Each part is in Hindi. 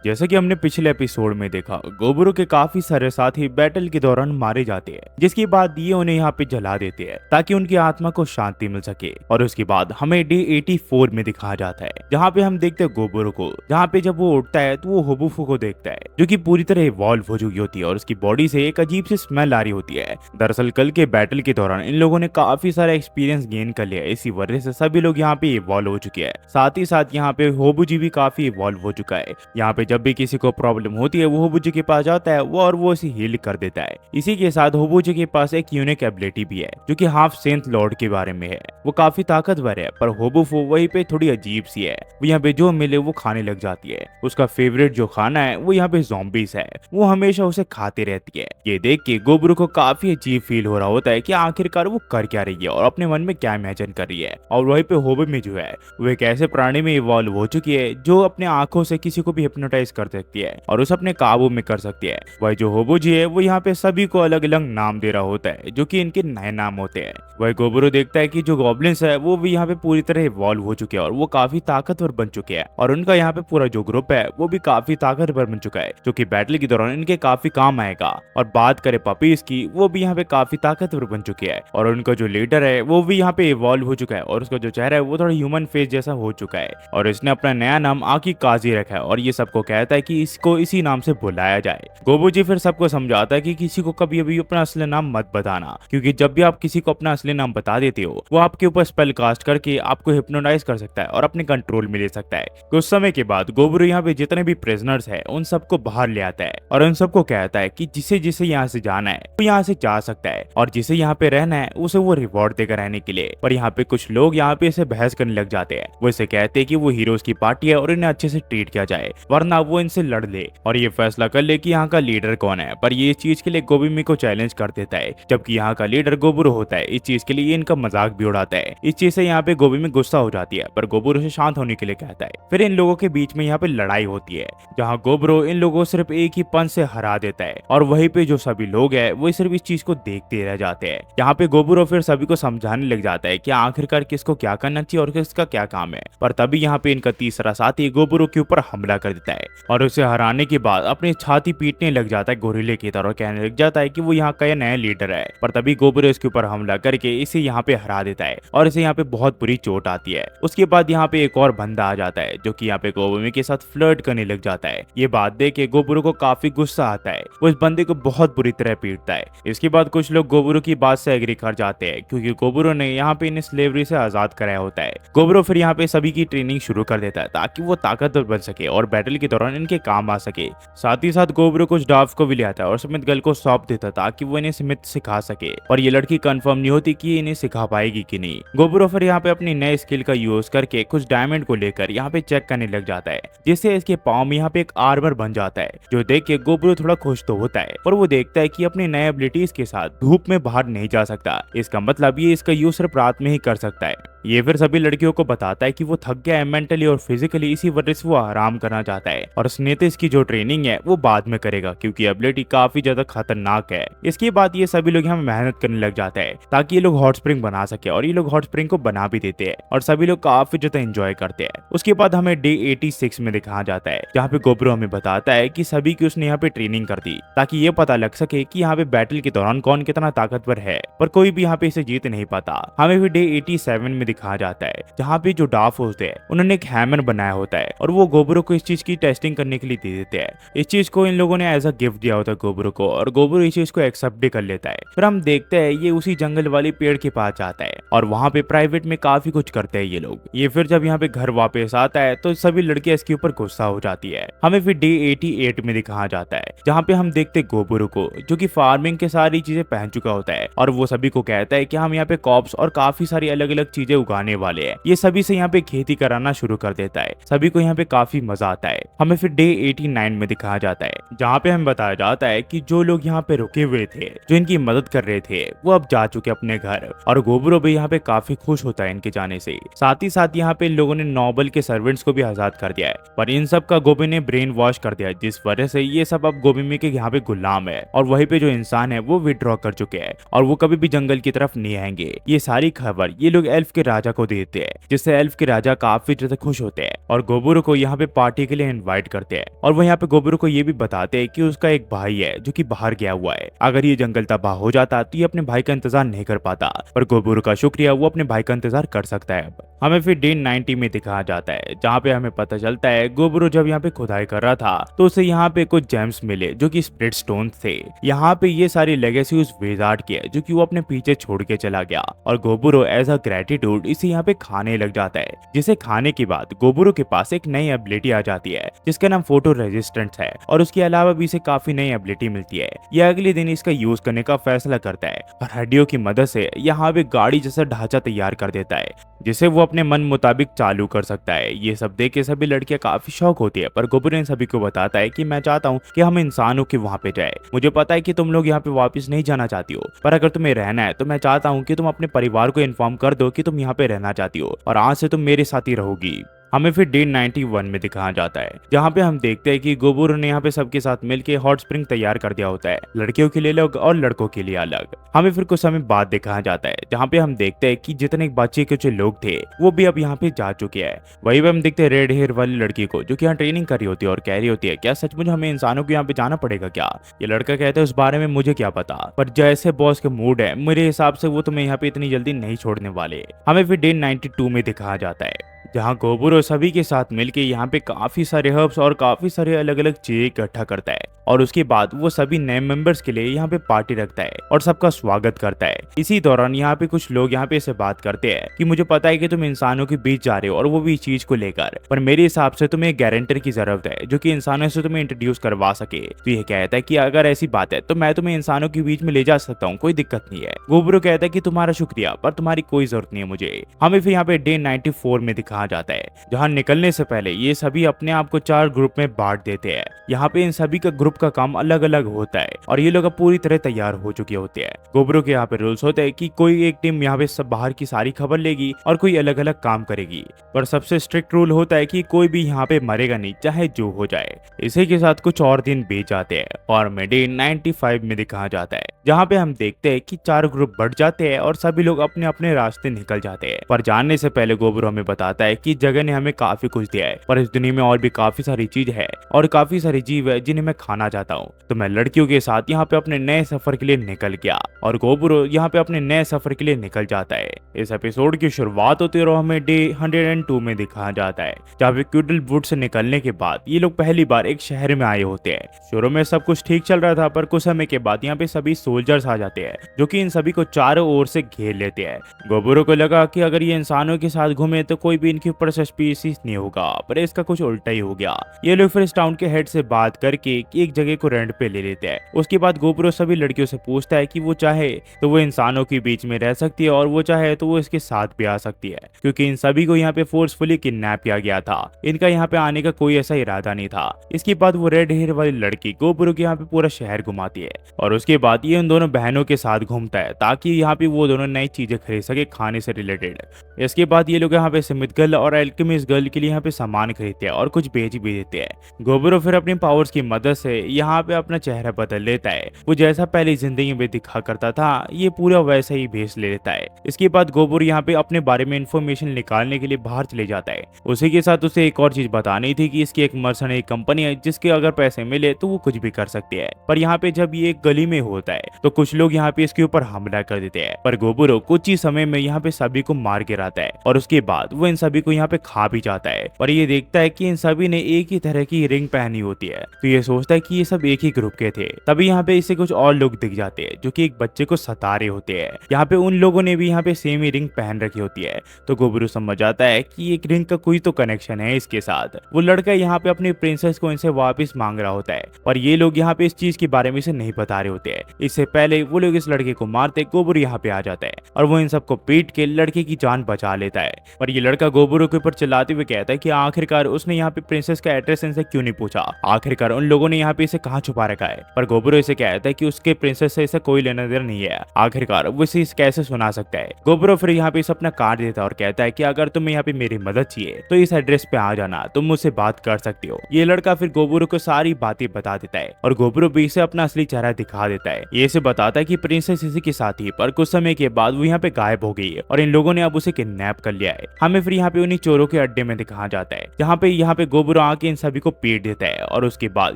जैसे कि हमने पिछले एपिसोड में देखा, गोबरू के काफी सारे साथी बैटल के दौरान मारे जाते हैं, जिसके बाद ये उन्हें यहाँ पे जला देते हैं ताकि उनकी आत्मा को शांति मिल सके। और उसके बाद हमें डे 84 में दिखाया जाता है, जहाँ पे हम देखते हैं गोबरू को, जहाँ पे जब वो उठता है तो वो होबुफू को देखता है, जो कि पूरी तरह इवॉल्व हो चुकी होती है और उसकी बॉडी से एक अजीब सी स्मेल आ रही होती है। दरअसल कल के बैटल के दौरान इन लोगों ने काफी सारा एक्सपीरियंस गेन कर लिया है, इसी वजह से सभी लोग यहाँ पे इवॉल्व हो चुके हैं। साथ ही साथ यहाँ पे होबुजी भी काफी इवॉल्व हो चुका है। यहाँ पे जब भी किसी को प्रॉब्लम होती है वो होबुजी के पास जाता है वो और वो उसे हील कर देता है। इसी के साथ होबुजी के पास एक यूनिक एबिलिटी भी है, जो कि हाफ सेंथ लॉर्ड के बारे में है। वो काफी ताकतवर है, पर होबुफू वहीं पे थोड़ी अजीब सी है। वो यहाँ पे जो मिले वो खाने लग जाती है। उसका फेवरेट जो खाना है वो यहाँ पे ज़ॉम्बीज है, वो हमेशा उसे खाती रहती है। ये देख के गोबरू को काफी अजीब फील हो रहा होता है कि आखिरकार वो कर क्या रही है और अपने मन में क्या इमेजिन कर रही है। और वहीं पे होबे में जो है वो एक ऐसे प्राणी में इवॉल्व हो चुकी है जो अपने आंखों से किसी को भी हिप्नोटाइज कर सकती है और उसे अपने काबू में कर सकती है। वही जो होबुजी है वो यहाँ पे सभी को अलग अलग नाम दे रहा होता है, जो कि इनके नए नाम होते हैं। वही गोबरू देखता है कि जो गॉब्लिन्स है वो भी यहाँ पे पूरी तरह इवॉल्व हो चुके हैं और वो काफी ताकतवर बन चुके हैं और उनका यहाँ पे पूरा जो ग्रुप है वो भी काफी ताकतवर बन चुका है, जो कि बैटल के दौरान इनके काफी काम आएगा। और बात करें पपीज की, वो भी यहाँ पे काफी ताकतवर बन चुके हैं और उनका जो लीडर है वो भी यहाँ पे इवॉल्व हो चुका है और उसका जो चेहरा है वो थोड़ा ह्यूमन फेस जैसा हो चुका है और इसने अपना नया नाम आकी काजी रखा है और ये सबको कहता है कि इसको इसी नाम से बुलाया जाए। गोबूजी फिर सबको समझाता है कि किसी को कभी भी अपना असली नाम मत बताना, क्योंकि जब भी आप किसी को अपना असली नाम बता देते हो वो आपके ऊपर स्पेल कास्ट करके आपको हिप्नोटाइज कर सकता है और अपने कंट्रोल में ले सकता है। कुछ समय के बाद गोबरू यहाँ पे जितने भी प्रिजनर्स है उन सबको बाहर ले आता है और उन सबको कहता है कि जिसे जिसे यहाँ से जाना है वो यहाँ से जा सकता है और जिसे यहाँ पे रहना है उसे वो रिवॉर्ड देकर रहने के लिए। पर यहाँ पे कुछ लोग यहाँ पे इसे बहस करने लग जाते हैं। वो इसे कहते हैं कि वो हीरोज की पार्टी है और इन्हें अच्छे से ट्रीट किया जाए, वरना वो इनसे लड़ ले और ये फैसला कर ले कि यहाँ का लीडर कौन है। पर ये इस चीज के लिए गोबीमी को चैलेंज कर देता है, जबकि यहाँ का लीडर गोबरू होता है। इस चीज के लिए ये इनका मजाक भी उड़ाता है। इस चीज से यहाँ पे गोबीमी गुस्सा हो जाती है, पर गोबरू से शांत होने के लिए कहता है। फिर इन लोगों के बीच में यहाँ पे लड़ाई होती है, जहाँ गोबरू इन लोगों को सिर्फ एक ही पंच से हरा देता है और वहीं पे जो सभी लोग हैं वो सिर्फ इस चीज को देखते रह जाते हैं। यहाँ पे गोबरू फिर सभी को समझाने लग जाता है कि आखिरकार किसको क्या करना चाहिए और किसका क्या काम है। पर तभी यहाँ पे इनका तीसरा साथी गोबरू के ऊपर हमला कर देता है और उसे हराने के बाद अपनी छाती पीटने लग जाता है गोरिल्ले की तरह, कहने लग जाता है कि वो यहाँ का नया लीडर है। पर तभी गोबरू इसके ऊपर हमला करके इसे यहाँ पे हरा देता है और इसे यहाँ पे बहुत बुरी चोट आती है। उसके बाद यहाँ पे एक और बंदा आ जाता है जो कि यहाँ पे गोबरू के साथ फ्लर्ट करने लग जाता है। ये बात देख के गोबरू को काफी गुस्सा आता है, वो इस बंदे को बहुत बुरी तरह पीटता है। इसके बाद कुछ लोग गोबरू की बात से एग्री कर जाते हैं, क्योंकि गोबरू ने यहाँ पे इन्हें स्लेवरी से आजाद कराया होता है। गोबरू फिर यहाँ पे सभी की ट्रेनिंग शुरू कर देता है ताकि वो ताकतवर बन सके और बैटल के दौरान इनके काम आ सके। साथ ही साथ गोबरू कुछ डाफ को भी ले आता है और स्मिथ गर्ल को सौंप देता है ताकि वो इन्हें स्मिथ सिखा सके। और ये लड़की कंफर्म नहीं होती कि इन्हें सिखा पाएगी कि नहीं। गोबरू फिर यहाँ पे अपनी नए स्किल का यूज करके कुछ डायमंड को लेकर यहाँ पे चेक करने लग जाता है, जिससे इसके पाँव में यहाँ पे एक आर्मर बन जाता है, जो देख के गोबरू थोड़ा खुश तो होता है। और वो देखता है कि अपनी नए एबिलिटीज के साथ धूप में बाहर नहीं जा सकता, इसका मतलब ये इसका यूज सिर्फ रात में ही कर सकता है। ये फिर सभी लड़कियों को बताता है कि वो थक गया है मेंटली और फिजिकली, इसी वजह से वो आराम करना चाहता है और स्नेतिस की जो ट्रेनिंग है वो बाद में करेगा, क्योंकि एबिलिटी काफी ज्यादा खतरनाक है। इसके बाद ये सभी लोग यहाँ मेहनत करने लग जाते हैं ताकि ये लोग हॉट स्प्रिंग बना सके और ये लोग हॉट स्प्रिंग को बना भी देते हैं और सभी लोग काफी ज्यादा एंजॉय करते हैं। उसके बाद हमें डे 86 में दिखाया जाता है, जहाँ पे गोबरू हमें बताता है कि सभी की उसने यहाँ पे ट्रेनिंग कर दी ताकि ये पता लग सके कि यहाँ पे बैटल के दौरान कौन कितना ताकतवर है, पर कोई भी यहाँ पे इसे जीत नहीं पाता। हमें भी डे 87 में दिखाया जाता है, जहाँ पे जो डाफ होते हैं उन्होंने एक हैमर बनाया होता है और वो गोबरू को इस चीज की टेस्टिंग करने के लिए दे देते हैं। इस चीज को इन लोगों ने एज अ गिफ्ट दिया होता है गोबरू को और गोबरू इस चीज को एक्सेप्ट भी कर लेता है। फिर हम देखते हैं ये उसी जंगल वाली पेड़ के पास जाता है और वहाँ पे प्राइवेट में काफी कुछ करते हैं ये लोग। ये फिर जब यहाँ पे घर वापस आता है तो सभी लड़कियां इसके ऊपर गुस्सा हो जाती है। हमें फिर डे 88 में दिखाया जाता है, जहाँ पे हम देखते गोबरू को जो कि फार्मिंग के सारी चीजें पहन चुका होता है और वो सभी को कहता है कि हम यहाँ पे कॉप्स और काफी सारी अलग अलग चीजें उगाने वाले हैं। ये सभी से यहाँ पे खेती कराना शुरू कर देता है। सभी को यहाँ पे काफी मजा आता है। हमें फिर डे 89 में दिखाया जाता है, जहाँ पे हमें बताया जाता है कि जो लोग यहाँ पे रुके हुए थे, जो इनकी मदद कर रहे थे, वो अब जा चुके अपने घर और गोबरू भी यहाँ पे काफी खुश होता है इनके जाने से। साथ ही साथ यहाँ पे इन लोगों ने नोबल के सर्वेंट्स को भी आजाद कर दिया है, पर इन सब का गोबी ने ब्रेन वॉश कर दिया, जिस वजह से ये सब अब गोबीमी के यहाँ पे गुलाम है और वहीं पे जो इंसान है वो विड्रॉ कर चुके हैं और वो कभी भी जंगल की तरफ नहीं आएंगे। ये सारी खबर ये लोग एल्फ के राजा को देते हैं, जिससे एल्फ के राजा काफी ज्यादा खुश होते हैं और गोबुरो को यहाँ पे पार्टी के लिए इनवाइट करते हैं। और वो यहाँ पे गोबुरो को ये भी बताते हैं कि उसका एक भाई है जो कि बाहर गया हुआ है। अगर ये जंगल तबाह हो जाता तो ये अपने भाई का इंतजार नहीं कर पाता, पर गोबुरो का शुक्रिया, वो अपने भाई का इंतजार कर सकता है। अब हमें फिर डे 90 में दिखाया जाता है, जहाँ पे हमें पता चलता है गोबुरो जब यहाँ पे खुदाई कर रहा था तो उसे यहाँ पे कुछ जेम्स मिले जो कि स्प्लिट स्टोन थे। यहाँ पे ये सारी लेगेसी उस विजार्ड की है जो कि वो अपने पीछे छोड़ के चला गया, और गोबुरो एज अ ग्रेटिट्यूड इसे यहाँ पे खाने लग जाता है, जिसे खाने के बाद गोबुरो के पास एक नई एबिलिटी आ जाती है जिसका नाम फोटो रेजिस्टेंस है, और उसके अलावा भी इसे काफी नई एबिलिटी मिलती है। यह अगले दिन इसका यूज करने का फैसला करता है और हड्डियों की मदद से यहाँ पे गाड़ी जैसा ढांचा तैयार कर देता है, जिसे वो अपने मन मुताबिक चालू कर सकता है। ये सब देख के सभी लड़कियां काफी शौक होती है, पर गोबुरो इन सभी को बताता है कि मैं चाहता हूँ कि हम इंसानों के वहाँ पे जाए। मुझे पता है कि तुम लोग यहाँ पे वापस नहीं जाना चाहती हो, पर अगर तुम्हें रहना है तो मैं चाहता हूँ कि तुम अपने परिवार को इन्फॉर्म कर दो कि तुम यहाँ पे रहना चाहती हो और आज से तुम मेरे साथ ही रहोगी। हमें फिर डे 91 में दिखाया जाता है, जहाँ पे हम देखते हैं कि गोबुरो ने यहाँ पे सबके साथ मिलके हॉट स्प्रिंग तैयार कर दिया होता है, लड़कियों के लिए अलग और लड़कों के लिए अलग। हमें फिर कुछ समय बाद दिखाया जाता है, जहाँ पे हम देखते हैं कि जितने बच्चे के जो लोग थे वो भी अब यहाँ पे जा चुके हैं। वही पे हम देखते हैं रेड हेयर वाली लड़की को जो कि यहाँ ट्रेनिंग कर रही होती है और कह रही होती है, क्या सचमुच हमें इंसानों को यहाँ पे जाना पड़ेगा क्या? ये लड़का कहता है, उस बारे में मुझे क्या पता, पर जैसे बॉस के मूड है मेरे हिसाब से वो तुम्हें यहाँ पे इतनी जल्दी नहीं छोड़ने वाले। हमें फिर डे 92 में दिखाया जाता है, जहाँ गोबुरो सभी के साथ मिलके यहाँ पे काफी सारे हर्ब्स और काफी सारे अलग अलग चीजें इकट्ठा करता है, और उसके बाद वो सभी नए मेंबर्स के लिए यहाँ पे पार्टी रखता है और सबका स्वागत करता है। इसी दौरान यहाँ पे कुछ लोग यहाँ पे इसे बात करते हैं कि मुझे पता है कि तुम इंसानों के बीच जा रहे हो और वो भी इस चीज को लेकर, पर मेरे हिसाब से तुम्हें गारंटर की जरूरत है जो कि इंसानों से तुम्हें इंट्रोड्यूस करवा सके। तो ये कहता है कि अगर ऐसी बात है तो मैं तुम्हें इंसानों के बीच में ले जा सकता हूँ, कोई दिक्कत नहीं है। गोबुरो कहता है कि तुम्हारा शुक्रिया, पर तुम्हारी कोई जरूरत नहीं है मुझे। हमें फिर यहाँ पे डे 94 में दिखाया जाता है, जहाँ निकलने से पहले ये सभी अपने आप को 4 ग्रुप में बांट देते हैं। यहाँ पे इन सभी का ग्रुप का काम अलग अलग होता है और ये लोग अब पूरी तरह तैयार हो चुके होते हैं। गोबुरो के यहाँ पे रूल्स होते हैं कि कोई एक टीम यहाँ पे सब बाहर की सारी खबर लेगी और कोई अलग अलग काम करेगी, पर सबसे स्ट्रिक्ट रूल होता है कि कोई भी यहाँ पे मरेगा नहीं, चाहे जो हो जाए। इसी के साथ कुछ और दिन बीत जाते हैं और हमें डे 95 में दिखाया जाता है, जहाँ पे हम देखते हैं कि 4 ग्रुप बढ़ जाते हैं और सभी लोग अपने अपने रास्ते निकल जाते हैं। पर जानने से पहले गोबुरो हमें बताता है कि जगह ने हमें काफी कुछ दिया है, पर इस दुनिया में और भी काफी सारी चीज है और काफी सारी जीव है जिन्हें मैं खाना चाहता हूँ। तो मैं लड़कियों के साथ यहाँ पे अपने नए सफर के लिए निकल गया और गोबुरो यहाँ पे अपने नए सफर के लिए निकल जाता है। इस एपिसोड की शुरुआत होती है और हमें डे 102 में दिखाया जाता है, जहाँ पे क्यूडल वुड से निकलने के बाद ये लोग पहली बार एक शहर में आए होते हैं। शुरू में सब कुछ ठीक चल रहा था, पर कुछ समय के बाद यहाँ पे सभी सोल्जर्स आ जाते हैं जो कि इन सभी को चारों ओर से घेर लेते हैं। गोबुरो को लगा कि अगर ये इंसानों के साथ घूमे तो कोई भी इनके ऊपर सस्पिशियस नहीं होगा, पर इसका कुछ उल्टा ही हो गया। ये लोग फिर इस टाउन के हेड से बात करके एक जगह को रेंट पे ले लेते हैं। उसके बाद गोबुरो सभी लड़कियों से पूछता है कि वो चाहे तो वो इंसानों के बीच में रह सकती है और वो चाहे तो वो इसके साथ भी आ सकती है, क्योंकि इन सभी को यहाँ पे फोर्सफुली किडनैप किया गया था। इनका यहाँ पे आने का कोई ऐसा इरादा नहीं था। इसके बाद वो रेड हेयर वाली लड़की गोबुरो के यहाँ पे पूरा शहर घुमाती है और उसके बाद ये उन दोनों बहनों के साथ घूमता है ताकि यहाँ पे वो दोनों नई चीजें खरीद सके खाने से रिलेटेड। इसके बाद ये लोग यहाँ पे स्मिथ गर्ल और एल्केमिस्ट गर्ल के लिए यहाँ पे सामान खरीदते हैं और कुछ बेच भी देते हैं। गोबुरो फिर अपनी पावर्स की मदद से यहाँ पे अपना चेहरा बदल लेता है। वो जैसा पहले जिंदगी में दिखा करता था ये पूरा वैसा ही भेस ले लेता है। इसके बाद गोबुरो यहाँ पे अपने बारे में इंफॉर्मेशन निकालने के लिए बाहर चले जाता है। उसी के साथ उसे एक और चीज बतानी थी कि इसकी एक मर्सनरी कंपनी है जिसके अगर पैसे मिले तो वो कुछ भी कर सकती है। पर यहाँ पे जब ये एक गली में होता है तो कुछ लोग यहाँ पे इसके ऊपर हमला कर देते हैं, पर गोबुरो कुछ ही समय में यहाँ पे सभी को मार गिराता है और उसके बाद वो इन सभी को यहाँ पे खा भी जाता है। पर ये देखता है कि इन सभी ने एक ही तरह की रिंग पहनी होती है, तो ये सोचता है कि ये सब एक ही ग्रुप के थे। तभी यहाँ पे इसे कुछ और लोग दिख जाते हैं जो कि एक बच्चे को सता रहे होते हैं। यहाँ पे उन लोगों ने भी यहाँ पे सेम ही रिंग पहन रखी होती है, तो गोबुरो समझ जाता है कि एक रिंग का कोई तो कनेक्शन है इसके साथ। वो लड़का यहाँ पे अपनी प्रिंसेस को इनसे वापस मांग रहा होता है, पर ये लोग यहाँ पे इस चीज के बारे में इसे नहीं बता रहे होते हैं। इससे पहले वो लोग इस लड़के को मारते गोबुरो यहाँ पे आ जाता है और वो इन सबको पीट के लड़के की जान बचा लेता है। पर ये लड़का गोबुरो के ऊपर चिल्लाते हुए कहता है कि आखिरकार उसने यहाँ पे प्रिंसेस का एड्रेस इनसे क्यों नहीं पूछा। आखिरकार उन लोगों ने यहाँ पे इसे कहाँ छुपा रखा है। पर गोबरो इसे कहता है कि उसके प्रिंसेस से इसे कोई लेना देना नहीं है। आखिरकार वो इसे कैसे सुना सकता है। गोबरो फिर यहाँ पे इसे अपना कार्ड देता है और कहता है कि अगर तुम्हें यहाँ पे मेरी मदद चाहिए तो इस एड्रेस पे आ जाना, तुम मुझसे बात कर सकते हो। ये लड़का फिर गोबरो को सारी बातें बता देता है और गोबरो भी इसे अपना असली चेहरा दिखा देता है। ये इसे बताता है कि प्रिंसेस इसी के साथ ही, पर कुछ समय के बाद वो यहाँ पे गायब हो गई है और इन लोगों ने अब उसे किडनैप कर लिया है। हमें फिर यहाँ पे उन्हीं चोरों के अड्डे में दिखाया जाता है जहाँ पे गोबरो आके इन सभी को पीट देता है और उसके बाद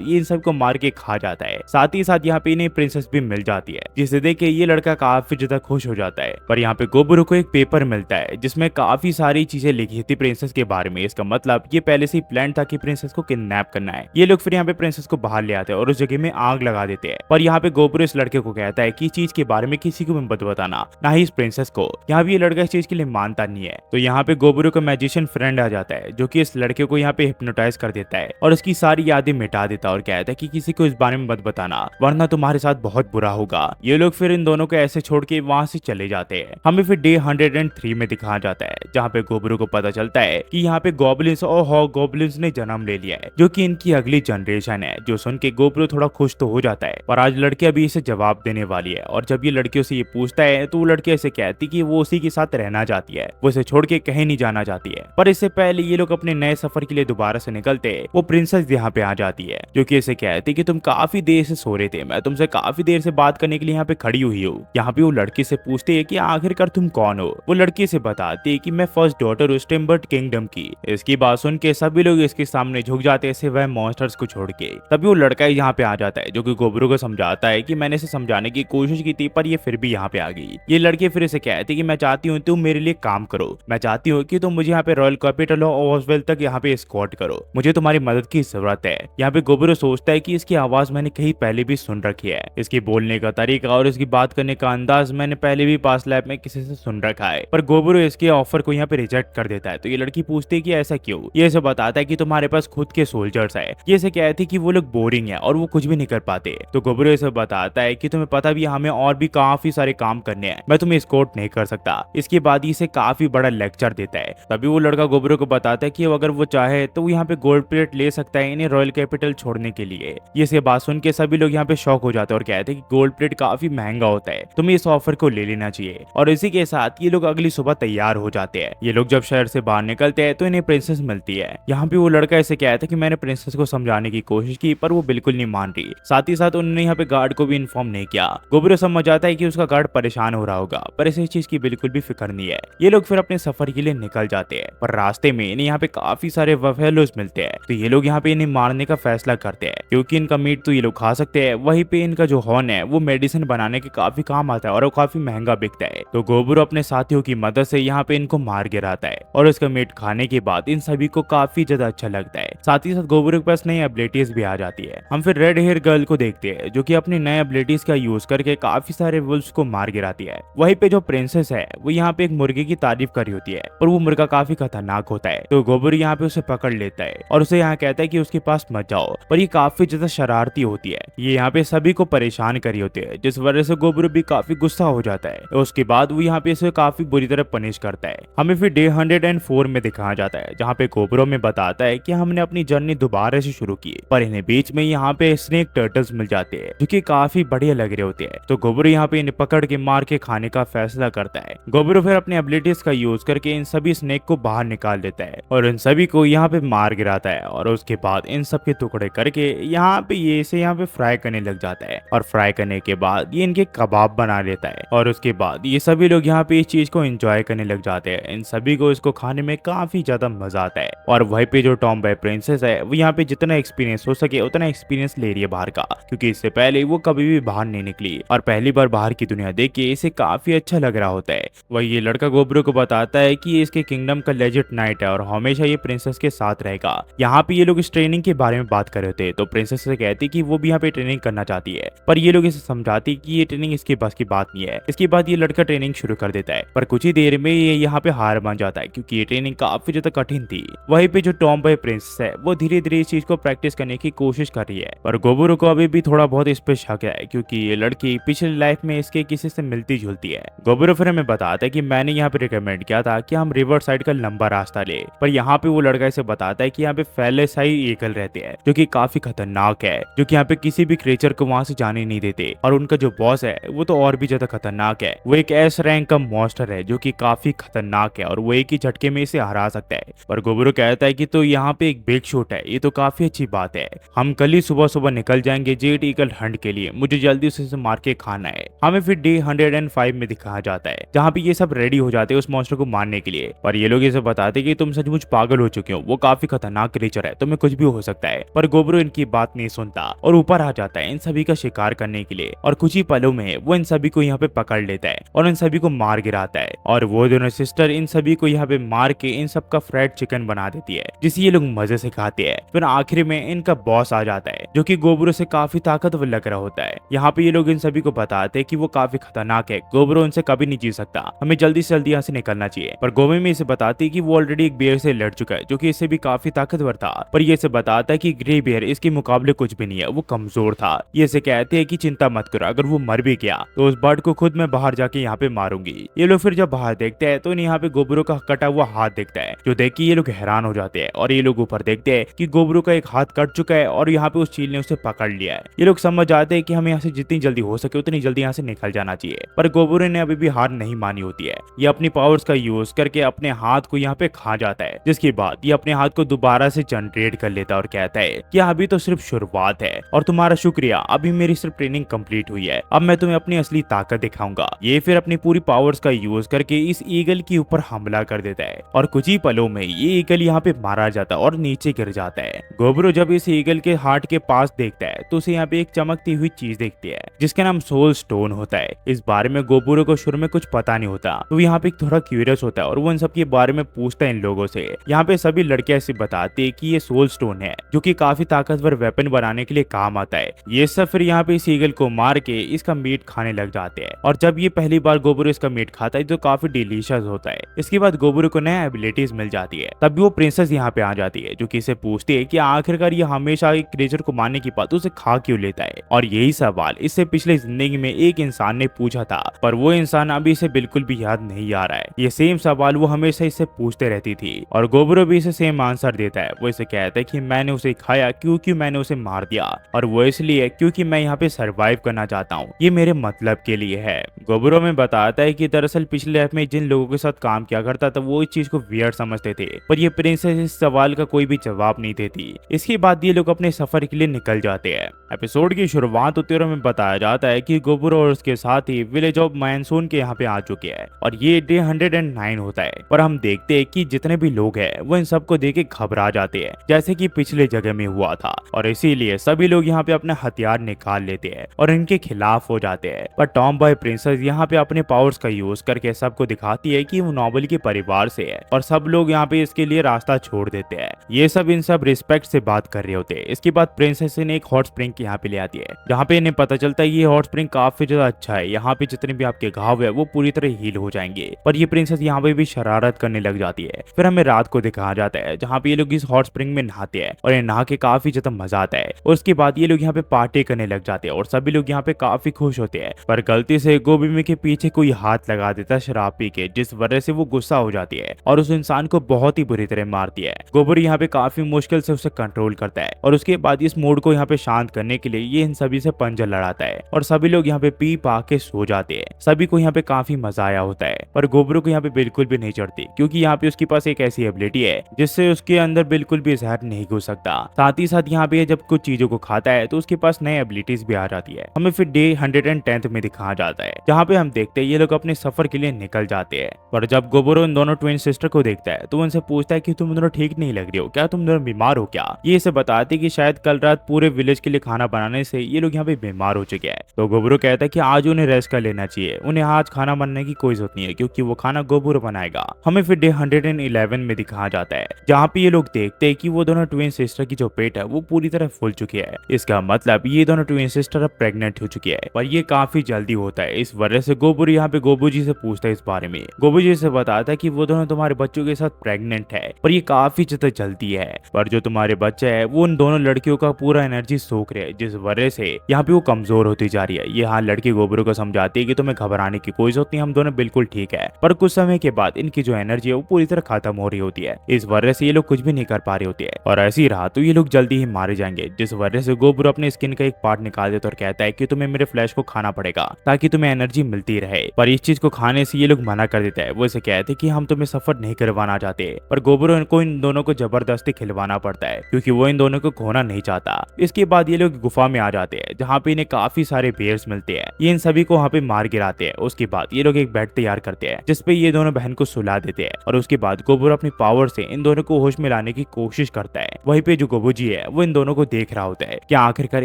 ये इन सबको मार के खा जाता है। साथ ही साथ यहाँ पे इन्हें प्रिंसेस भी मिल जाती है, जिसे देख के ये लड़का काफी ज्यादा खुश हो जाता है। पर यहाँ पे गोबरो को एक पेपर मिलता है जिसमें काफी सारी चीजें लिखी थी प्रिंसेस के बारे में। इसका मतलब ये पहले से ही प्लान था कि प्रिंसेस को किडनैप करना है। ये लोग फिर यहाँ पे प्रिंसेस को बाहर ले आते हैं और उस जगह में आग लगा देते हैं। पर यहाँ पे गोबरो इस लड़के को कहता है कि चीज के बारे में किसी को भी मत बताना, ना ही इस प्रिंसेस को। यहाँ भी ये लड़का इस चीज के लिए मानता नहीं है। तो यहाँ पे गोबरो का मैजिशियन फ्रेंड आ जाता है जो कि इस लड़के को यहाँ पे हिप्नोटाइज कर देता है और उसकी सारी यादें मिटा देता है और कहता है कि किसी को इस बारे में मत बताना वरना तुम्हारे साथ बहुत बुरा होगा। ये लोग फिर इन दोनों को ऐसे छोड़ के वहां से चले जाते हैं। हमें फिर डे 103 में दिखाया जाता है जहाँ पे गोबरो को पता चलता है कि यहाँ पे गॉबलिन्स और हॉगगॉबलिन्स ने जन्म ले लिया है, जो कि इनकी अगली जनरेशन है। जो सुन के गोबरो थोड़ा खुश तो हो जाता है, पर आज लड़की अभी इसे जवाब देने वाली है। और जब ये लड़कियों से ये पूछता है तो वो लड़की ऐसे कहती कि वो उसी के साथ रहना चाहती है, वो इसे छोड़ के कहीं नहीं जाना चाहती है। पर इससे पहले ये लोग अपने नए सफर के लिए दोबारा से निकलते हैं। वो प्रिंसेस यहाँ पे आ जाती है जो कि इसे कहती कि तुम काफी देर से सो रहे थे, मैं तुमसे काफी देर से बात करने के लिए यहाँ पे खड़ी हुई हूँ। यहाँ पे वो लड़की से पूछती है कि आखिरकार तुम कौन हो। वो लड़की से बताती है कि मैं फर्स्ट डॉटर हूँ स्टिम्बर्ट किंगडम की। इसकी बात सुन के सभी लोग इसके सामने झुक जाते हैं सिवाय मॉन्स्टर्स को छोड़ के। तभी वो लड़का यहाँ पे आ जाता है जो कि गोबरो को समझाता है कि मैंने इसे समझाने की कोशिश की थी पर ये फिर भी यहाँ पे आ गई। ये लड़की फिर इसे कहती कि मैं चाहती हूँ तुम मेरे लिए काम करो, मैं चाहती हूँ कि तुम मुझे यहाँ पे रॉयल कैपिटल और ओसवेल तक यहाँ पे एस्कॉर्ट करो, मुझे तुम्हारी मदद की जरूरत है। यहाँ पे गोबरो सोचता है कि इसकी आवाज मैंने कहीं पहले भी सुन रखी है, इसकी बोलने का तरीका और इसकी बात करने का अंदाज मैंने पहले भी पास लैब में किसी से सुन रखा है। पर गोबरो इसके ऑफर को यहाँ पे रिजेक्ट कर देता है। तो ये लड़की पूछती है कि ऐसा क्यों। ये इसे बताता है कि तुम्हारे पास खुद के सोल्जर्स है। ये इसे कहती है कि वो लोग बोरिंग है और वो कुछ भी नहीं कर पाते। तो गोबरो इसे बताता है कि तुम्हें पता भी हमें और भी काफी सारे काम करने हैं, मैं तुम्हें एस्कॉर्ट नहीं कर सकता। इसके बाद इसे काफी बड़ा लेक्चर देता है। तभी वो लड़का गोबरो को बताता है कि अगर वो चाहे तो वो यहाँ पे गोल्ड प्लेट ले सकता है इन्हें रॉयल कैपिटल छोड़ने के लिए। ये बात सुन के सभी लोग यहाँ पे शॉक हो जाते हैं और कहते हैं कि गोल्ड प्लेट काफी महंगा होता है, तुम्हें इस ऑफर को ले लेना चाहिए। और इसी के साथ ये लोग अगली सुबह तैयार हो जाते हैं। ये लोग जब शहर से बाहर निकलते हैं तो इन्हें प्रिंसेस मिलती है। यहाँ पे वो लड़का इसे कहता है कि मैंने प्रिंसेस को समझाने की कोशिश की पर वो बिल्कुल नहीं मान रही। साथ ही साथ उन्होंने यहाँ पे गार्ड को भी इन्फॉर्म नहीं किया। गोबरो समझ आता है कि उसका गार्ड परेशान हो रहा होगा, पर इस चीज की बिल्कुल भी फिक्र नहीं है। ये लोग फिर अपने सफर के लिए निकल जाते हैं। पर रास्ते में इन्हें यहाँ पे काफी सारे बफेलोज मिलते हैं। तो ये लोग यहाँ पे इन्हें मारने का फैसला करते हैं क्योंकि इनका मीट तो ये लोग खा सकते हैं, वहीं पे इनका जो हॉर्न है वो मेडिसिन बनाने के काफी काम आता है और वो काफी महंगा बिकता है। तो गोबरो अपने साथियों की मदद से यहाँ पे इनको मार गिराता है और इसका मीट खाने के बाद इन सभी को काफी ज्यादा अच्छा लगता है। साथ ही साथ गोबरो के पास नई एबिलिटीज भी आ जाती है। हम फिर रेड हेयर गर्ल को देखते हैं जो कि अपनी नई एबिलिटीज का यूज करके काफी सारे वुल्फ्स को मार गिराती है। वहीं पे जो प्रिंसेस है वो यहाँ पे एक मुर्गे की तारीफ कर रही होती है पर वो मुर्गा काफी खतरनाक होता है। तो गोबरो यहाँ पे उसे पकड़ लेता है और उसे यहाँ कहता है कि उसके पास मत जाओ, पर ये काफी ज्यादा शरारती होती है। ये यहाँ पे सभी को परेशान कर रही होती है जिस वजह से गोबरो भी काफी गुस्सा हो जाता है। उसके बाद वो यहाँ पे इसे काफी बुरी तरह पनिश करता है। हमें फिर डे 104 में दिखाया जाता है जहाँ पे गोबरो में बताता है कि हमने अपनी जर्नी दोबारा से शुरू की, पर इन्हें बीच में यहाँ पे स्नेक टर्टल्स मिल जाते हैं जो कि काफी बढ़िया लग रहे होते हैं। तो गोबरो यहाँ पे इन्हें पकड़ के मार के खाने का फैसला करता है। गोबरो फिर अपने एबिलिटीज का यूज करके इन सभी स्नेक को बाहर निकाल देता है और इन सभी को यहाँ पे मार गिराता है और उसके बाद इन सब के टुकड़े करके यहाँ पे ये इसे यहाँ पे फ्राई करने लग जाता है और फ्राई करने के बाद ये इनके कबाब बना लेता है और उसके बाद ये सभी लोग यहाँ पे इस चीज को एंजॉय करने लग जाते हैं। इन सभी को इसको खाने में काफी ज्यादा मजा आता है और वहीं पे जो टॉम बॉय प्रिंसेस है वो यहाँ पे जितना एक्सपीरियंस हो सके उतना एक्सपीरियंस ले रही है बाहर का, क्योंकि इससे पहले वो कभी भी बाहर नहीं निकली और पहली बार बाहर की दुनिया देख के इसे काफी अच्छा लग रहा होता है। वही ये लड़का गोबरो को बताता है कि इसके किंगडम का लेजेंड नाइट है और हमेशा ये प्रिंसेस के साथ रहेगा। यहाँ पे ये लोग इस ट्रेनिंग के बारे में बात कर रहे थे तो प्रिंसेस से कहती कि वो भी यहाँ पे ट्रेनिंग करना चाहती है, पर ये लोग इसे समझाती कि ये ट्रेनिंग इसके बस की बात नहीं है। इसके बाद ये लड़का ट्रेनिंग शुरू कर देता है पर कुछ ही देर में ये यहाँ पे हार मान जाता है क्योंकि ये ट्रेनिंग काफी ज्यादा कठिन थी। वहीं पे जो टॉम बॉय प्रिंसेस है वो धीरे धीरे इस चीज को प्रैक्टिस करने की कोशिश कर रही है, पर गोबरो को अभी भी थोड़ा बहुत इस पे शक है क्योंकि ये लड़की पिछली लाइफ में इसके किसी से मिलती जुलती है। गोबरो फिर हमें बताता है कि मैंने यहाँ पे रिकमेंड किया था कि हम रिवर साइड का लंबा रास्ता ले, पर यहाँ पे वो लड़का इसे बताता है कि यहाँ पे फैलेसाई ईगल रहते हैं जो कि काफी खतरनाक खतरनाक है, जो कि यहाँ पे किसी भी क्रिएचर को वहां से जाने नहीं देते। और उनका जो बॉस है वो तो और भी ज्यादा खतरनाक है। वो एक एस रैंक का मॉन्स्टर है जो कि काफी खतरनाक है और वो एक ही झटके में इसे हरा सकता है। पर गोबरो कहता है कि तो यहाँ पे एक बिग शॉट है, ये तो काफी अच्छी बात है। हम कल ही सुबह सुबह निकल जाएंगे जेड ईगल हंट के लिए, मुझे जल्दी उसे मार के खाना है। हमें फिर डे 105 में दिखाया जाता है, जहाँ पे ये सब रेडी हो जाते हैं उस मॉन्स्टर को मारने के लिए। पर ये लोग इसे बताते कि तुम सचमुच पागल हो चुके हो, वो काफी खतरनाक क्रीचर है, तुम्हें कुछ भी हो सकता है। पर गोबरो इनकी बात नहीं सुनता और ऊपर आ जाता है इन सभी का शिकार करने के लिए। और कुछ ही पलों में वो इन सभी को यहाँ पे पकड़ लेता है और इन सभी को मार गिराता है। और वो दोनों सिस्टर इन सभी को यहाँ पे मार के इन सब का फ्राइड चिकन बना देती है, जिसे ये लोग मजे से खाते हैं। फिर आखिर में इनका बॉस आ जाता है, जो कि गोबरो से काफी ताकतवर लग रहा होता है। यहाँ पे ये लोग इन सभी को बताते हैं कि वो काफी खतरनाक है, गोबरो उनसे कभी नहीं जीत सकता, हमें जल्दी से जल्दी यहाँ से निकलना चाहिए। पर गोबे में इसे बताती है कि वो ऑलरेडी एक बेयर से लड़ चुका है, जो कि इससे भी काफी ताकतवर था। पर ये इसे बताता है कि ग्रे बेयर इसके मुकाबले कुछ भी नहीं है, वो कमजोर था। ये इसे कहते हैं कि चिंता मत करो, अगर वो मर भी गया तो उस बर्ड को खुद मैं बाहर जाके यहाँ पे मारूंगी। ये लोग फिर जब बाहर देखते हैं तो यहाँ पे गोबरो का कटा हुआ हाथ दिखता है, जो देख के ये लोग हैरान हो जाते हैं। और ये लोग ऊपर देखते हैं कि गोबरो का एक हाथ कट चुका है और यहाँ पे उस चील ने उसे पकड़ लिया है। ये लोग समझ जाते हैं कि हमें यहाँ से जितनी जल्दी हो सके उतनी जल्दी यहाँ से निकल जाना चाहिए। पर गोबरो ने अभी भी हार नहीं मानी होती है। ये अपनी पावर्स का यूज करके अपने हाथ को यहाँ पे खा जाता है, जिसके बाद ये अपने हाथ को दोबारा से जनरेट कर लेता है और कहता है कि अभी तो सिर्फ शुरुआत है और तुम्हारा शुक्रिया, अभी मेरी सिर्फ ट्रेनिंग कंप्लीट हुई है, अब मैं तुम्हें अपनी असली ताकत दिखाऊंगा। ये फिर अपनी पूरी पावर्स का यूज करके इस ईगल के ऊपर हमला कर देता है और कुछ ही पलों में ये ईगल यहाँ पे मारा जाता है और नीचे गिर जाता है। गोबरो जब इस ईगल के हार्ट के पास देखता है तो उसे यहाँ पे एक चमकती हुई चीज दिखती है, जिसका नाम सोल स्टोन होता है। इस बारे में गोबरो को शुरू में कुछ पता नहीं होता, तो यहाँ पे थोड़ा क्यूरियस होता है और वो इन सब के बारे में पूछता है इन लोगों से। यहाँ पे सभी लड़के ऐसे बताते हैं कि ये सोल स्टोन है, जो कि काफी ताकतवर वेपन बनाने के लिए काम आता है। ये सब फिर यहाँ पे इस ईगल को मार के इसका मीट खाने लग जाते हैं। और जब ये पहली बार गोबरो इसका मीट खाता है तो काफी डिलीशियस होता है। इसके बाद गोबरो को नया एबिलिटीज मिल जाती है। तब भी वो प्रिंसेस यहाँ पे आ जाती है, जो कि इसे पूछती है कि आखिरकार ये हमेशा एक क्रिएचर को मारने की बात उसे खा क्यों लेता है। और यही सवाल इससे पिछले जिंदगी में एक इंसान ने पूछा था, पर वो इंसान अभी इसे बिल्कुल भी याद नहीं आ रहा है। ये सेम सवाल वो हमेशा इससे पूछते रहती थी और गोबरो भी इसे सेम आंसर देता है। वो इसे कहता है कि मैंने उसे खाया क्योंकि मैंने उसे मार दिया, और वो इसलिए क्योंकि मैं यहाँ पे सरवाइव करना चाहता हूँ, ये मेरे मतलब के लिए है। गोबरो में बताता है कि दरअसल पिछले लाइफ में जिन लोगों के साथ काम किया करता था वो इस चीज को वियर्ड समझते थे, पर ये प्रिंसेस इस सवाल का कोई भी जवाब नहीं देती। इसके बाद ये लोग अपने सफर के लिए निकल जाते हैं। एपिसोड की शुरुआत होते हुए हमें बताया जाता है कि गोबरो और उसके साथ ही विलेज ऑफ मानसून के यहाँ पे आ चुके हैं और ये डे 109 होता है। पर हम देखते हैं कि जितने भी लोग हैं वो इन सबको देख के घबरा जाते हैं, जैसे कि पिछले जगह में हुआ था, और इसीलिए सभी लोग यहाँ पे अपना हथियार निकाल लेते हैं और इनके खिलाफ हो जाते हैं। पर टॉम बॉय प्रिंसेस यहाँ पे अपने पावर्स का यूज करके सबको दिखाती है कि वो नोबल के परिवार से है और सब लोग यहाँ पे इसके लिए रास्ता छोड़ देते हैं। ये सब इन सब रिस्पेक्ट से बात कर रहे होते हैं। इसके बाद प्रिंसेस ने एक हॉट स्प्रिंग यहाँ पे ले आती है, जहाँ पे इन्हें पता चलता है ये हॉट स्प्रिंग काफी ज्यादा अच्छा है, यहाँ पे जितने भी आपके घाव है वो पूरी तरह हील हो जाएंगे। पर ये प्रिंसेस यहाँ पे भी शरारत करने लग जाती है। फिर हमें रात को दिखाया जाता है जहाँ पे ये लोग इस हॉट स्प्रिंग में नहाते हैं और ये नहा के काफी ज्यादा मजा आता है। और उसके बाद ये लोग यहाँ पे पार्टी करने लग जाते हैं और सभी लोग यहाँ पे काफी खुश होते हैं। पर गलती से गोबी के पीछे कोई हाथ लगा देता है शराब पी के, जिस वजह से वो गुस्सा हो जाती है और उस इंसान को बहुत ही बुरी तरह मारती है। गोबर यहाँ पे काफी मुश्किल से उसे कंट्रोल करता है और उसके बाद इस मूड को यहाँ पे शांत करने के लिए ये इन सभी से पंजा लड़ाता है और सभी लोग यहाँ पे पी पा के सो जाते हैं। सभी को यहाँ पे काफी मजा आया होता है, पर गोबरो को यहाँ पे बिल्कुल भी नहीं चढ़ती, क्योंकि यहाँ पे उसके पास एक ऐसी एबिलिटी है जिससे उसके अंदर बिल्कुल भी जहर नहीं घुस सकता। साथ ही साथ यहाँ पे जब कुछ चीजों को खाता है तो उसके पास नई एबिलिटीज भी आ जाती है। हमें फिर डे 110 में दिखाया जाता है, जहाँ पे हम देखते हैं ये लोग अपने सफर के लिए निकल जाते हैं। पर जब गोबरो इन दोनों ट्विन सिस्टर को देखता है तो उनसे पूछता है कि तुम दोनों ठीक नहीं लग रही हो क्या, तुम दोनों बीमार हो क्या। ये इसे बताते कि शायद कल रात पूरे विलेज के लिए खाना बनाने से ये लोग यहाँ पे बीमार हो चुके हैं। तो गोबरो कहता है कि आज उन्हें रेस्ट कर लेना चाहिए, उन्हें आज खाना बनाने की कोई जरूरत नहीं है, क्योंकि वो खाना गोबरो बनाएगा। हमें फिर डे 111 में दिखाया जाता है, जहाँ पे ये लोग देखते हैं कि वो दोनों ट्विन सिस्टर की जो पेट है वो पूरी तरह फूल चुकी है। इसका मतलब ये दोनों ट्विन सिस्टर अब प्रेग्नेंट हो चुकी है, पर ये काफी जल्दी होता है। इस वजह से गोबरो यहाँ पे गोबू जी से पूछता है इस बारे में। गोबू जी से बताता है कि वो दोनों तुम्हारे बच्चों के साथ प्रेग्नेंट है, पर ये काफी ज्यादा जल्दी है, पर जो तुम्हारे बच्चे है वो उन दोनों लड़कियों का पूरा एनर्जी सोख रहे हैं, जिस वजह से यहाँ पे वो कमजोर होती जा रही है। ये हाँ लड़की गोबरो को समझाती है कि तुम्हें घबराने की कोई जरूरत नहीं, हम दोनों बिल्कुल ठीक है। पर कुछ समय के बाद इनकी जो एनर्जी है वो पूरी तरह खत्म हो रही होती है, इस वजह से ये लोग कुछ भी नहीं कर पा रहे होते हैं और ऐसी रहा तो ये लोग जल्दी ही मारे मारे जाएंगे, जिस वजह से गोबरू अपने स्किन का एक पार्ट निकाल देता और कहता है कि तुम्हें मेरे फ्लैश को खाना पड़ेगा ताकि तुम्हें एनर्जी मिलती रहे। पर इस चीज को खाने से ये लोग मना कर देते हैं। वो इसे कहते हैं कि हम तुम्हें सफर नहीं करवाना चाहते, पर गोबरू इनको इन दोनों को जबरदस्ती खिलवाना पड़ता है क्योंकि वो इन दोनों को खोना नहीं चाहता। इसके बाद ये लोग गुफा में आ जाते हैं जहाँ पे इन्हें काफी सारे बेयर्स मिलते हैं। ये इन सभी को वहाँ पे मार गिराते हैं। उसके बाद ये लोग एक बेड तैयार करते हैं जिसपे ये दोनों बहन को सुला देते हैं और उसके बाद गोबरू अपनी पावर से इन दोनों को होश में लाने की कोशिश करता है। वहीं पे जो गोबूजी है वो इन दोनों को देख रहा होता है कि आखिरकार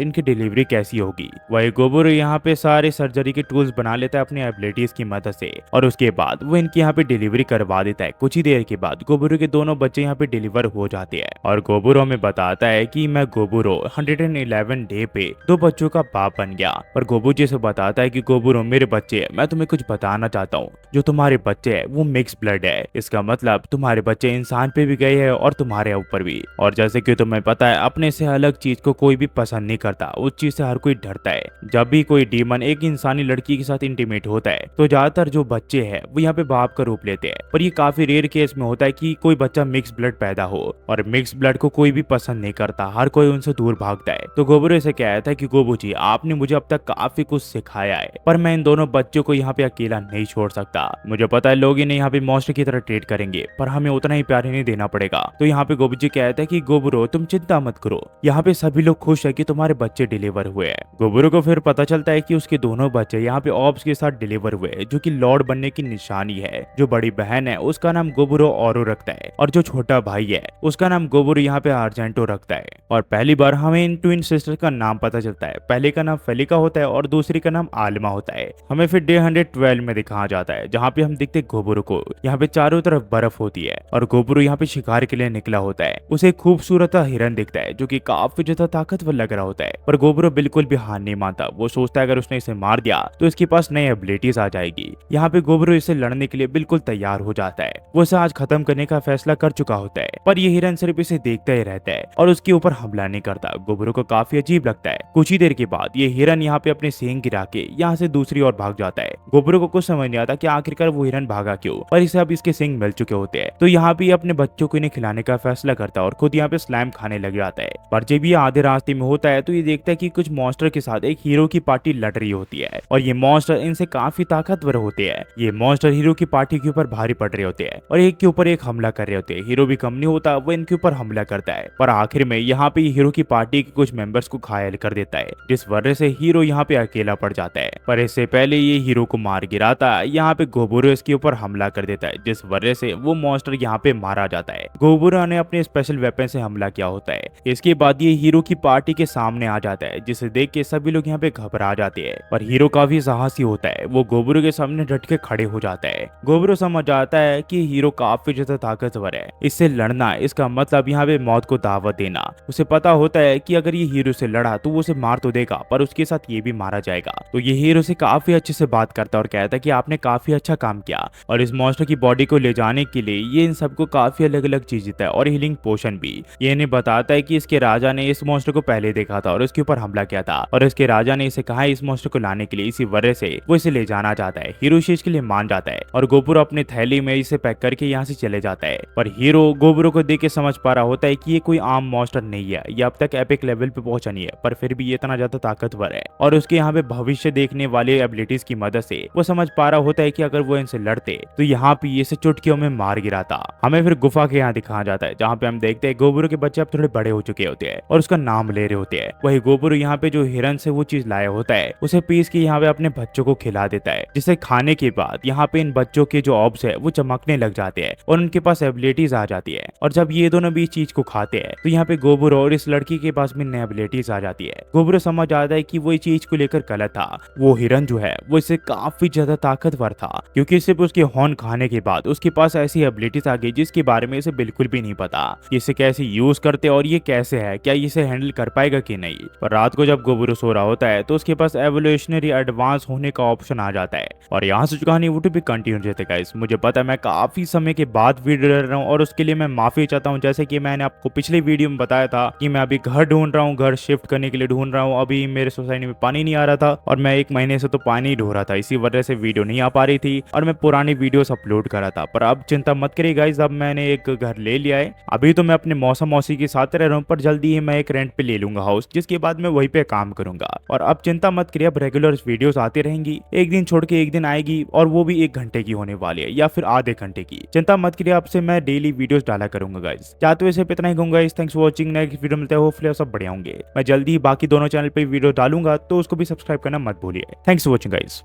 इनकी डिलीवरी कैसी होगी। वही गोबरू यहाँ पे सारे सर्जरी के टूल्स बना लेता है अपनी एबिलिटीज की मदद से और उसके बाद वो इनकी यहाँ पे डिलीवरी करवा देता है। कुछ ही देर के बाद गोबरू के दोनों बच्चे यहाँ पे डिलीवर हो जाते हैं और गोबरू हमें बताता है कि मैं गोबरू 111 डे पे 2 बच्चों का बाप बन गया। पर गोबूजी से बताता है कि गोबरू मेरे बच्चे, मैं तुम्हें कुछ बताना चाहता हूँ। जो तुम्हारे बच्चे है वो मिक्स ब्लड है। इसका मतलब तुम्हारे बच्चे इंसान पे भी गए हैं और तुम्हारे ऊपर भी। और जैसे कि तुम्हें पता है अपने से अलग चीज को कोई भी पसंद नहीं करता, उस चीज से हर कोई डरता है। जब भी कोई डीमन एक इंसानी लड़की के साथ इंटीमेट होता है तो ज्यादातर जो बच्चे हैं वो यहाँ पे बाप का रूप लेते हैं। पर ये काफी रेयर केस में होता है कि कोई बच्चा मिक्स ब्लड पैदा हो, और मिक्स ब्लड को कोई भी पसंद नहीं करता, हर कोई उनसे दूर भागता है। तो गोबरू से कहता है कि गोबूजी आपने मुझे अब तक काफी कुछ सिखाया है, पर मैं इन दोनों बच्चों को यहाँ पे अकेला नहीं छोड़ सकता। मुझे पता है लोग इन्हें यहाँ पे मॉन्स्टर की तरह ट्रीट करेंगे, पर हमें उतना ही प्यार इन्हें देना पड़ेगा। तो यहाँ पे गोबूजी कहता है कि गोबरू तुम चिंता मत करो, यहाँ पे सभी लोग खुश है कि तुम्हारे बच्चे डिलीवर हुए हैं। गोबरू को फिर पता चलता है कि उसके दोनों बच्चे यहाँ पे ऑब्स के साथ डिलीवर हुए, जो कि लॉर्ड बनने की निशानी है। जो बड़ी बहन है उसका नाम गोबरू औरो रखता है और जो छोटा भाई है उसका नाम गोबरू यहाँ पे आर्जेंटो रखता है। और पहली बार हमें इन ट्विन सिस्टर का नाम पता चलता है। पहले का नाम फेलिका होता है और दूसरी का नाम आलमा होता है। हमें फिर डे 112 में दिखाया जाता है जहाँ पे हम देखते गोबरू को यहाँ पे चारों तरफ बर्फ होती है और गोबरू यहाँ पे शिकार के लिए निकला होता है। उसे खूबसूरत हिरन दिखता है जो कि काफी ज्यादा ताकतवर लग रहा होता है, पर गोबरू बिल्कुल भी हार नहीं मानता। वो सोचता है अगर उसने इसे मार दिया तो इसके पास नई एबिलिटीज आ जाएगी। यहाँ पे गोबरू इसे लड़ने के लिए बिल्कुल तैयार हो जाता है। वो इसे आज खत्म करने का फैसला कर चुका होता है, पर ये हिरन सिर्फ इसे देखता ही रहता है और उसके ऊपर हमला नहीं करता। गोबरू को काफी अजीब लगता है। कुछ ही देर के बाद ये हिरन यहाँ पे अपने सींग गिरा के यहाँ से दूसरी ओर भाग जाता है। गोबरू को कुछ समझ नहीं आता कि आखिरकार वो हिरन भागा क्यों, पर इसे अब इसके सींग मिल चुके होते हैं। तो यहाँ पे अपने बच्चों को इन्हें खिलाने का फैसला करता है और खुद यहाँ पे स्लाइम खाने लग जाता है। पर जब ये आधे रास्ते में होता है तो ये देखता है कि कुछ मॉन्स्टर के साथ एक हीरो की पार्टी लड़ रही होती है और ये मॉन्स्टर इनसे काफी ताकतवर होते हैं। ये मॉन्स्टर हीरो की पार्टी के ऊपर भारी पड़ रहे होते हैं और एक के ऊपर एक हमला कर रहे होते हैं। हीरो भी कम नहीं होता, वो इनके ऊपर हमला करता है, पर आखिर में यहाँ पे हीरो की पार्टी के कुछ मेंबर्स को घायल कर देता है, जिस वजह से हीरो यहाँ पे अकेला पड़ जाता है। पर इससे पहले ये हीरो को मार गिराता है, यहाँ पे गोबरू इसके ऊपर हमला कर देता है, जिस वजह से वो मॉन्स्टर यहाँ पे मारा जाता है। गोबरू ने अपने स्पेशल वेपन से हमला किया होता है। इसके बाद ये हीरो की पार्टी के सामने आ जाता है, जिसे देख के सभी लोग यहाँ पे घबरा जाते हैं। पर हीरो काफी साहसी होता है, वो गोबरू के सामने डट के खड़े हो जाता है। गोबरू समझ आता है कि हीरो काफी ज्यादा ताकतवर है, इससे लड़ना इसका मतलब यहाँ पे मौत को दावत देना। उसे पता होता है कि अगर ये हीरो से लड़ा तो वो उसे मार तो देगा, पर उसके साथ ये भी मारा जाएगा। तो ये हीरो से काफी अच्छे से बात करता है और कहता है कि आपने काफी अच्छा काम किया, और इस मॉन्स्टर की बॉडी को ले जाने के लिए ये इन सबको काफी अलग अलग चीज देता है और हीलिंग पोशन भी। ये इन्हें बताता है कि इसके राजा ने इस मॉन्स्टर को पहले देखा था और उसके ऊपर हमला किया था, और इसके राजा ने इसे कहा इस मॉन्स्टर को लाने के लिए, इसी वजह से वो इसे ले जाना चाहता है। हीरो शीश के लिए मान जाता है और गोबरू अपने थैली में इसे पैक करके यहाँ से चले जाता है। पर हीरो गोबरू को देख के समझ पा रहा होता है कि ये कोई आम मॉन्स्टर नहीं है, ये अब तक एपिक लेवल पे पहुंचा नहीं है, पर फिर भी ये इतना ज्यादा ताकतवर है और उसके यहाँ पे भविष्य देखने वाले एबिलिटीज की मदद से वो समझ पा रहा होता है कि अगर वो इनसे लड़ते तो यहाँ पे इसे चुटकियों में मार गिराता। हमें फिर गुफा के यहाँ दिखाया जाता है जहाँ पे हम देखते हैं गोबरू के बच्चे अब थोड़े बड़े हो चुके होते हैं और उसका नाम ले रहे होते हैं। वही गोबरू यहाँ पे जो हिरन से वो चीज लाया होता है उसे पीस के यहाँ पे अपने बच्चों को खिला देता है, जिसे खाने के बाद यहाँ पे इन बच्चों के जो ऑब्स है वो चमकने लग जाते हैं और उनके पास एबिलिटीज आ जाती है। और जब ये दोनों भी इस चीज को खाते हैं तो यहाँ पे गोबरू और इस लड़की के पास भी नई एबिलिटीज आ जाती है। गोबरू समझ आता है कि वो इस चीज को लेकर गलत था। वो हिरन जो है वो इससे काफी ज्यादा ताकतवर था, क्योंकि सिर्फ उसके हॉर्न खाने के बाद उसके पास ऐसी एबिलिटीज आ गई जिसके बारे में इसे बिल्कुल भी नहीं पता, इसे कैसे यूज करते और ये कैसे है, क्या इसे हैंडल कर पाएगा कि नहीं। पर रात को जब गोबरू सो रहा होता है तो उसके पास एवोल्यूशनरी एडवांस होने का ऑप्शन आ जाता है। और यहाँ से कहानी वो भी कंटिन्यू रहते गाइस। मुझे पता है मैं काफी समय के बाद वीडियो डाल रहा हूँ और उसके लिए मैं माफी चाहता हूँ। जैसे कि मैंने आपको पिछले वीडियो में बताया था कि मैं अभी घर ढूंढ रहा हूँ, घर शिफ्ट करने के लिए ढूंढ रहा हूँ। अभी मेरे सोसाइटी में पानी नहीं आ रहा था और मैं 1 महीने से तो पानी ढो रहा था, इसी वजह से वीडियो नहीं आ पा रही थी और मैं पुरानी वीडियोस अपलोड कर रहा था। पर अब चिंता मत करिए गाइस, अब मैंने एक घर ले लिया है। अभी तो मैं अपने मौसी के साथ रह रहा हूँ, पर जल्दी जल्दी ही मैं एक रेंट पे ले लूंगा हाउस, जिसके बाद मैं वहीं पे काम करूंगा। और अब चिंता मत करिए, अब रेगुलर वीडियोस आती रहेंगी, एक दिन छोड़ के एक दिन आएगी, और वो भी 1 घंटे की होने वाली है या फिर आधे घंटे की। चिंता मत करिए, आपसे मैं डेली वीडियोस डाला करूंगा गाइस। चाहते हुए सिर्फ इतना ही कहूंगा guys, thanks for watching. Next video मिलते हैं, होपफुली सब बढ़िया होंगे। मैं जल्दी ही बाकी दोनों चैनल पे वीडियो डालूंगा, तो उसको भी सब्सक्राइब करना मत भूलिए। Thanks for watching guys.